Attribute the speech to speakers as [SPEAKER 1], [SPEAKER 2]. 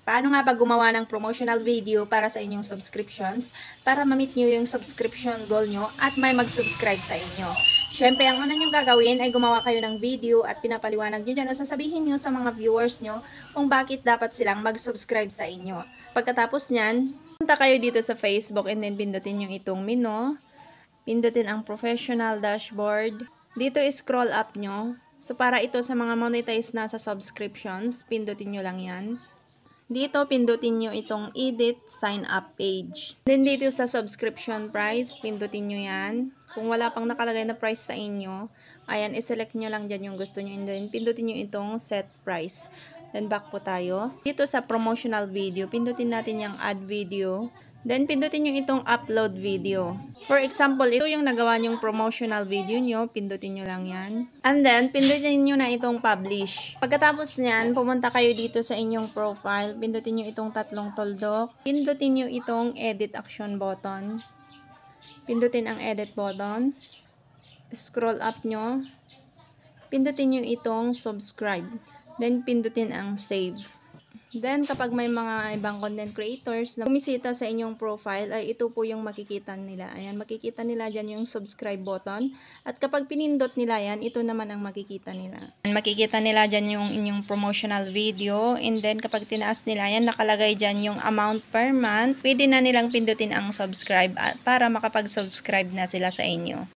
[SPEAKER 1] Paano nga ba gumawa ng promotional video para sa inyong subscriptions para ma-meet nyo yung subscription goal nyo at may mag-subscribe sa inyo? Syempre, ang una nyo gagawin ay gumawa kayo ng video at pinapaliwanag nyo dyan o sasabihin nyo sa mga viewers nyo kung bakit dapat silang mag-subscribe sa inyo. Pagkatapos nyan, punta kayo dito sa Facebook and then pindutin nyo itong menu. Pindutin ang professional dashboard. Dito scroll up nyo. So, para ito sa mga monetize na sa subscriptions, pindutin nyo lang yan. Dito, pindutin nyo itong edit sign up page. Then, dito sa subscription price, pindutin nyo yan. Kung wala pang nakalagay na price sa inyo, ayan, iselect nyo lang dyan yung gusto nyo. And then, pindutin nyo itong set price. Then, back po tayo. Dito sa promotional video, pindutin natin yung add video. Then, pindutin nyo itong upload video. For example, ito yung nagawa nyong promotional video nyo. Pindutin nyo lang yan. And then, pindutin nyo na itong publish. Pagkatapos nyan, pumunta kayo dito sa inyong profile. Pindutin nyo itong tatlong tuldok. Pindutin nyo itong edit action button. Pindutin ang edit buttons. Scroll up nyo. Pindutin nyo itong subscribe. Then, pindutin ang save. Then, kapag may mga ibang content creators na bumisita sa inyong profile, ay ito po yung makikita nila. Ayan, makikita nila dyan yung subscribe button. At kapag pinindot nila yan, ito naman ang makikita nila. Makikita nila dyan yung inyong promotional video. And then, kapag tinaas nila yan, nakalagay dyan yung amount per month. Pwede na nilang pindutin ang subscribe para makapag-subscribe na sila sa inyo.